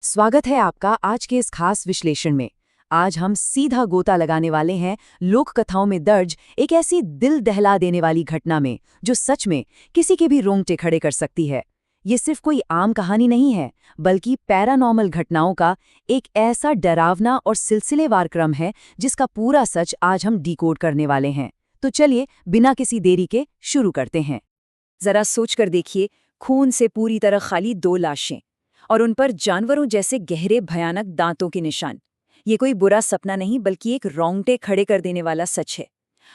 स्वागत है आपका आज के इस खास विश्लेषण में। आज हम सीधा गोता लगाने वाले हैं लोक कथाओं में दर्ज एक ऐसी दिल दहला देने वाली घटना में जो सच में किसी के भी रोंगटे खड़े कर सकती है। ये सिर्फ कोई आम कहानी नहीं है, बल्कि पैरानॉर्मल घटनाओं का एक ऐसा डरावना और सिलसिलेवार क्रम है जिसका पूरा सच आज हम डिकोड करने वाले हैं। तो चलिए बिना किसी देरी के शुरू करते हैं। जरा सोचकर देखिए, खून से पूरी तरह खाली दो लाशें और उन पर जानवरों जैसे गहरे भयानक दांतों के निशान। ये कोई बुरा सपना नहीं, बल्कि एक रोंगटे खड़े कर देने वाला सच है।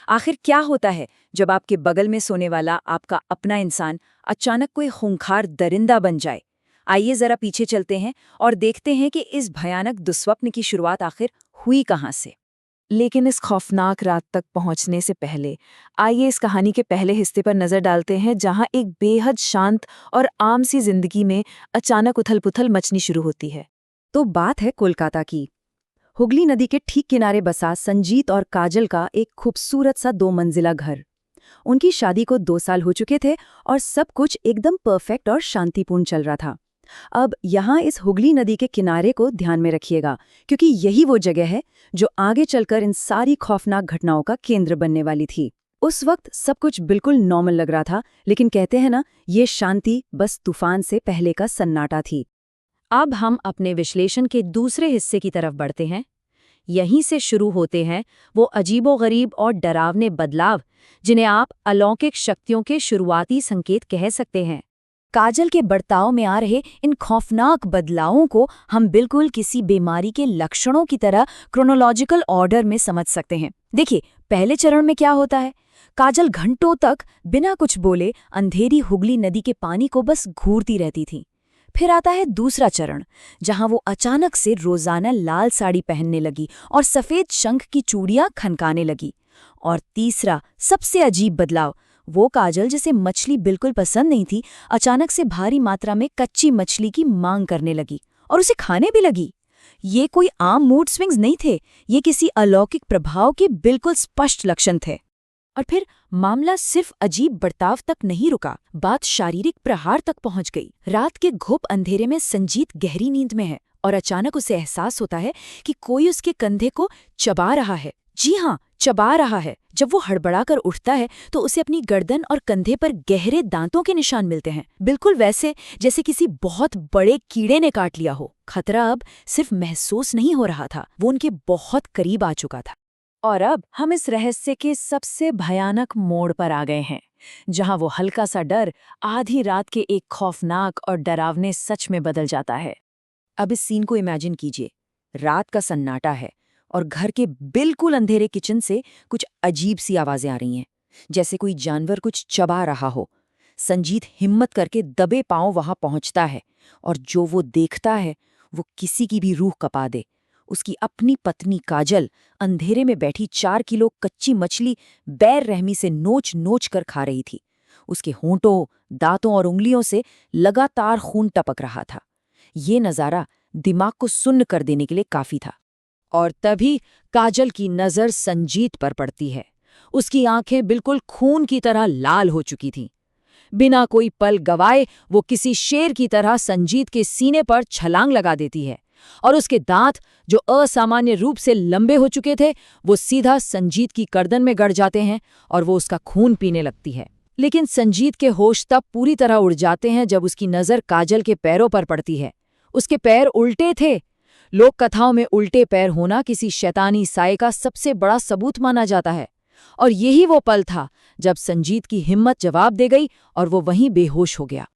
आखिर क्या होता है जब आपके बगल में सोने वाला आपका अपना इंसान अचानक कोई खूंखार दरिंदा बन जाए? आइए जरा पीछे चलते हैं और देखते हैं कि इस भयानक दुस्वप्न की शुरुआत आखिर हुई कहाँ से। लेकिन इस खौफनाक रात तक पहुंचने से पहले आइए इस कहानी के पहले हिस्से पर नजर डालते हैं, जहां एक बेहद शांत और आम सी जिंदगी में अचानक उथल-पुथल मचनी शुरू होती है। तो बात है कोलकाता की। हुगली नदी के ठीक किनारे बसा संजीत और काजल का एक खूबसूरत सा 2 मंजिला घर। उनकी शादी को 2 साल हो चुके थे और सब कुछ एकदम परफेक्ट और शांतिपूर्ण चल रहा था। अब यहाँ इस हुगली नदी के किनारे को ध्यान में रखिएगा, क्योंकि यही वो जगह है जो आगे चलकर इन सारी खौफनाक घटनाओं का केंद्र बनने वाली थी। उस वक्त सब कुछ बिल्कुल नॉर्मल लग रहा था, लेकिन कहते हैं ना, ये शांति बस तूफान से पहले का सन्नाटा थी। अब हम अपने विश्लेषण के दूसरे हिस्से की तरफ बढ़ते हैं। यहीं से शुरू होते हैं वो अजीबोगरीब और डरावने बदलाव जिन्हें आप अलौकिक शक्तियों के शुरुआती संकेत कह सकते हैं। काजल के बर्ताव में आ रहे इन खौफनाक बदलावों को हम बिल्कुल किसी बीमारी के लक्षणों की तरह क्रोनोलॉजिकल ऑर्डर में समझ सकते हैं। देखिए, पहले चरण में क्या होता है। काजल घंटों तक बिना कुछ बोले अंधेरी हुगली नदी के पानी को बस घूरती रहती थी। फिर आता है दूसरा चरण, जहां वो अचानक से रोजाना लाल साड़ी पहनने लगी और सफेद शंख की चूड़ियां खनकाने लगी। और तीसरा सबसे अजीब बदलाव, वो काजल जिसे मछली बिल्कुल पसंद नहीं थी, अचानक से भारी मात्रा में कच्ची मछली की मांग करने लगी और उसे खाने भी लगी। ये कोई आम मूड स्विंग्स नहीं थे, ये किसी अलौकिक प्रभाव के बिल्कुल स्पष्ट लक्षण थे। और फिर मामला सिर्फ अजीब बर्ताव तक नहीं रुका, बात शारीरिक प्रहार तक पहुंच गई। रात के घुप अंधेरे में संजीत गहरी नींद में है और अचानक उसे एहसास होता है कि कोई उसके कंधे को चबा रहा है। जी हाँ, चबा रहा है। जब वो हड़बड़ाकर उठता है तो उसे अपनी गर्दन और कंधे पर गहरे दांतों के निशान मिलते हैं, बिल्कुल वैसे जैसे किसी बहुत बड़े कीड़े ने काट लिया हो। खतरा अब सिर्फ महसूस नहीं हो रहा था, वो उनके बहुत करीब आ चुका था। और अब हम इस रहस्य के सबसे भयानक मोड़ पर आ गए हैं, जहां वो हल्का सा डर आधी रात के एक खौफनाक और डरावने सच में बदल जाता है। अब इस सीन को इमेजिन कीजिए। रात का सन्नाटा है और घर के बिल्कुल अंधेरे किचन से कुछ अजीब सी आवाजें आ रही हैं, जैसे कोई जानवर कुछ चबा रहा हो। संजीत हिम्मत करके दबे पांव वहां पहुंचता है और जो वो देखता है वो किसी की भी रूह कपा दे। उसकी अपनी पत्नी काजल अंधेरे में बैठी 4 किलो कच्ची मछली बैर रहमी से नोच नोच कर खा रही थी। उसके होंठों, दांतों और उंगलियों से लगातार खून टपक रहा था। ये नजारा दिमाग को सुन्न कर देने के लिए काफी था। और तभी काजल की नजर संजीत पर पड़ती है। उसकी आंखें बिल्कुल खून की तरह लाल हो चुकी थीं। बिना कोई पल गवाए वो किसी शेर की तरह संजीत के सीने पर छलांग लगा देती है और उसके दांत, जो असामान्य रूप से लंबे हो चुके थे, वो सीधा संजीत की गर्दन में गड़ जाते हैं और वो उसका खून पीने लगती है। लेकिन संजीत के होश तब पूरी तरह उड़ जाते हैं जब उसकी नजर काजल के पैरों पर पड़ती है। उसके पैर उल्टे थे। लोक कथाओं में उल्टे पैर होना किसी शैतानी साये का सबसे बड़ा सबूत माना जाता है। और यही वो पल था जब संजीत की हिम्मत जवाब दे गई और वो वहीं बेहोश हो गया।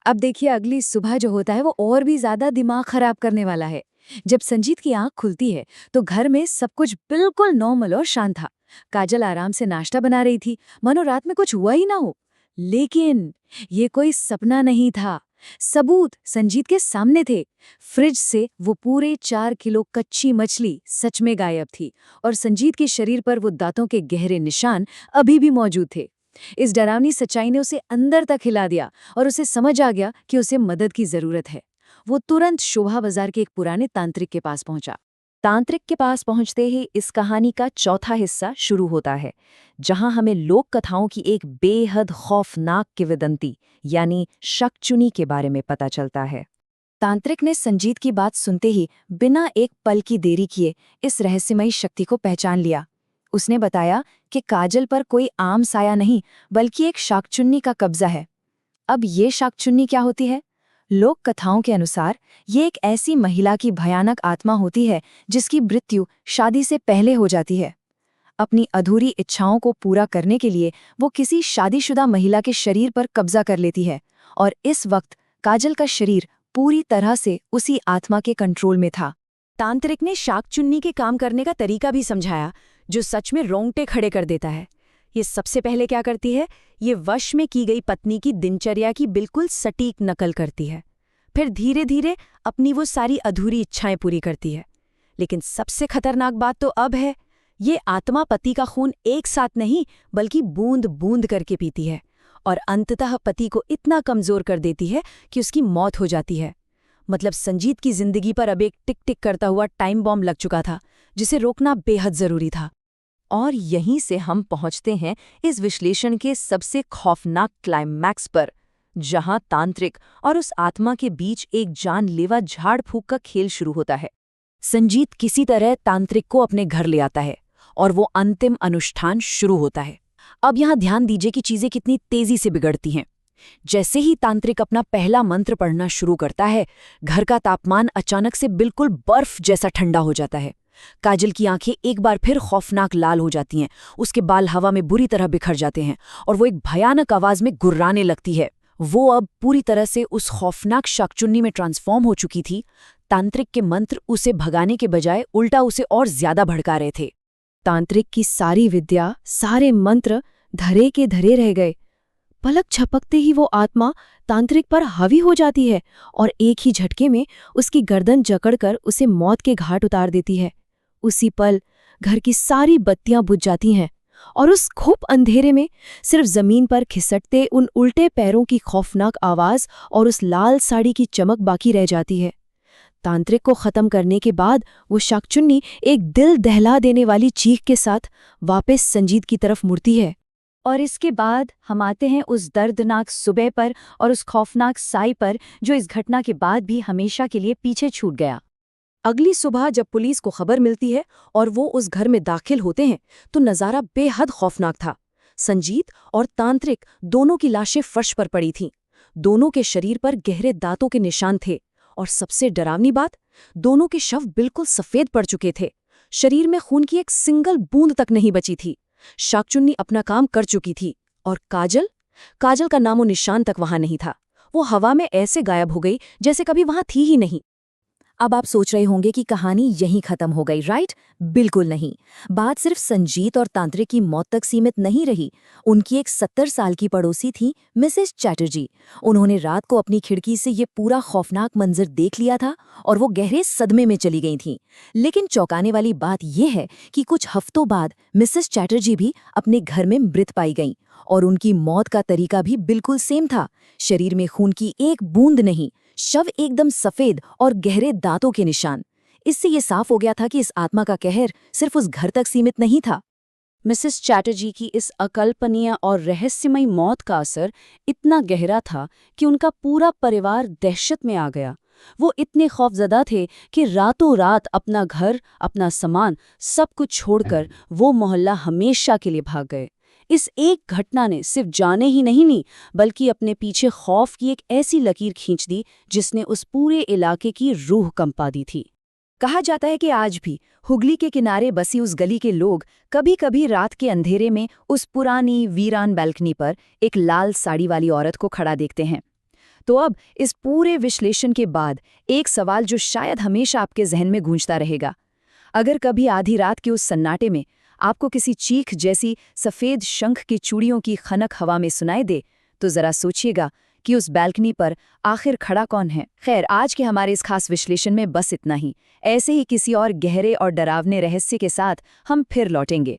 अब देखिए, अगली सुबह जो होता है वो और भी ज्यादा दिमाग खराब करने वाला है। जब संजीत की आंख खुलती है तो घर में सब कुछ बिल्कुल नॉर्मल और शांत था। काजल आराम से नाश्ता बना रही थी, मानो रात में कुछ हुआ ही ना हो। लेकिन ये कोई सपना नहीं था। सबूत संजीत के सामने थे। फ्रिज से वो पूरे 4 किलो कच्ची मछली सच में गायब थी और संजीत के शरीर पर वो दांतों के गहरे निशान अभी भी मौजूद थे। इस डरावनी सच्चाई ने उसे अंदर तक हिला दिया और उसे समझ आ गया कि उसे मदद की जरूरत है। वो तुरंत शोभा बाजार के एक पुराने तांत्रिक के पास पहुंचा। तांत्रिक के पास पहुंचते ही इस कहानी का चौथा हिस्सा शुरू होता है, जहां हमें लोक कथाओं की एक बेहद खौफनाक किंवदंती यानी शक्चुनी के बारे में पता चलता है। तांत्रिक ने संजीत की बात सुनते ही बिना एक पल की देरी किए इस रहस्यमयी शक्ति को पहचान लिया। उसने बताया कि काजल पर कोई आम साया नहीं बल्कि एक शाकचुन्नी का कब्जा है। अब ये शाकचुन्नी क्या होती है? लोक कथाओं के अनुसार ये एक ऐसी महिला की भयानक आत्मा होती है जिसकी मृत्यु शादी से पहले हो जाती है। अपनी अधूरी इच्छाओं को पूरा करने के लिए वो किसी शादीशुदा महिला के शरीर पर कब्जा कर लेती है और इस वक्त काजल का शरीर पूरी तरह से उसी आत्मा के कंट्रोल में था। तांत्रिक ने शाकचुन्नी के काम करने का तरीका भी समझाया, जो सच में रोंगटे खड़े कर देता है। ये सबसे पहले क्या करती है? ये वश में की गई पत्नी की दिनचर्या की बिल्कुल सटीक नकल करती है। फिर धीरे धीरे अपनी वो सारी अधूरी इच्छाएं पूरी करती है। लेकिन सबसे खतरनाक बात तो अब है, ये आत्मा पति का खून एक साथ नहीं बल्कि बूंद बूंद करके पीती है और अंततः पति को इतना कमजोर कर देती है कि उसकी मौत हो जाती है। मतलब संजीत की जिंदगी पर अब एक टिक टिक करता हुआ टाइम बॉम्ब लग चुका था, जिसे रोकना बेहद जरूरी था। और यहीं से हम पहुंचते हैं इस विश्लेषण के सबसे खौफनाक क्लाइमैक्स पर, जहां तांत्रिक और उस आत्मा के बीच एक जानलेवा झाड़ फूक का खेल शुरू होता है। संजीत किसी तरह तांत्रिक को अपने घर ले आता है और वो अंतिम अनुष्ठान शुरू होता है। अब यहां ध्यान दीजिए कि चीजें कितनी तेजी से बिगड़ती हैं। जैसे ही तांत्रिक अपना पहला मंत्र पढ़ना शुरू करता है, घर का तापमान अचानक से बिल्कुल बर्फ जैसा ठंडा हो जाता है। काजल की आंखें एक बार फिर खौफनाक लाल हो जाती हैं, उसके बाल हवा में बुरी तरह बिखर जाते हैं और वो एक भयानक आवाज में गुर्राने लगती है। वो अब पूरी तरह से उस खौफनाक शाकचुन्नी में ट्रांसफॉर्म हो चुकी थी। तांत्रिक के मंत्र उसे भगाने के बजाय उल्टा उसे और ज्यादा भड़का रहे थे। तांत्रिक की सारी विद्या, सारे मंत्र धरे के धरे रह गए। पलक झपकते ही वो आत्मा तांत्रिक पर हावी हो जाती है और एक ही झटके में उसकी गर्दन जकड़कर उसे मौत के घाट उतार देती है। उसी पल घर की सारी बत्तियां बुझ जाती हैं और उस खूब अंधेरे में सिर्फ जमीन पर खिसकते उन उल्टे पैरों की खौफनाक आवाज और उस लाल साड़ी की चमक बाकी रह जाती है। तांत्रिक को खत्म करने के बाद वो शाकचुन्नी एक दिल दहला देने वाली चीख के साथ वापस संजीत की तरफ मुड़ती है। और इसके बाद हम आते हैं उस दर्दनाक सुबह पर और उस खौफनाक साई पर, जो इस घटना के बाद भी हमेशा के लिए पीछे छूट गया। अगली सुबह जब पुलिस को खबर मिलती है और वो उस घर में दाखिल होते हैं, तो नज़ारा बेहद खौफनाक था। संजीत और तांत्रिक दोनों की लाशें फर्श पर पड़ी थीं। दोनों के शरीर पर गहरे दांतों के निशान थे और सबसे डरावनी बात, दोनों के शव बिल्कुल सफेद पड़ चुके थे। शरीर में खून की एक सिंगल बूंद तक नहीं बची थी। शाकचुन्नी अपना काम कर चुकी थी और काजल का नामो निशान तक वहां नहीं था। वो हवा में ऐसे गायब हो गई जैसे कभी वहां थी ही नहीं। अब आप सोच रहे होंगे कि कहानी यहीं खत्म हो गई, राइट? बिल्कुल नहीं। बात सिर्फ संजीत और तांत्रिक की मौत तक सीमित नहीं रही। उनकी एक 70 साल की पड़ोसी थी, मिसेस चैटर्जी। उन्होंने रात को अपनी खिड़की से ये पूरा खौफनाक मंजर देख लिया था और वो गहरे सदमे में चली गई थीं। लेकिन चौंकाने वाली बात यह है कि कुछ हफ्तों बाद मिसेस चैटर्जी भी अपने घर में मृत पाई गईं और उनकी मौत का तरीका भी बिल्कुल सेम था। शरीर में खून की एक बूंद नहीं, शव एकदम सफेद और गहरे दांतों के निशान। इससे ये साफ हो गया था कि इस आत्मा का कहर सिर्फ उस घर तक सीमित नहीं था। मिसेस चैटर्जी की इस अकल्पनीय और रहस्यमयी मौत का असर इतना गहरा था कि उनका पूरा परिवार दहशत में आ गया। वो इतने खौफजदा थे कि रातों रात अपना घर, अपना सामान, सब कुछ छोड़कर वो मोहल्ला हमेशा के लिए भाग गए। इस एक घटना ने सिर्फ जाने ही नहीं ली, बल्कि अपने पीछे खौफ की एक ऐसी लकीर खींच दी जिसने उस पूरे इलाके की रूह कंपा दी थी। कहा जाता है कि आज भी हुगली के किनारे बसी उस गली के लोग कभी कभी रात के अंधेरे में उस पुरानी वीरान बैल्कनी पर एक लाल साड़ी वाली औरत को खड़ा देखते हैं। तो अब इस पूरे विश्लेषण के बाद एक सवाल जो शायद हमेशा आपके जहन में गूंजता रहेगा। अगर कभी आधी रात के उस सन्नाटे में आपको किसी चीख जैसी सफ़ेद शंख की चूड़ियों की खनक हवा में सुनाई दे, तो ज़रा सोचिएगा कि उस बैल्कनी पर आखिर खड़ा कौन है। खैर, आज के हमारे इस खास विश्लेषण में बस इतना ही। ऐसे ही किसी और गहरे और डरावने रहस्य के साथ हम फिर लौटेंगे।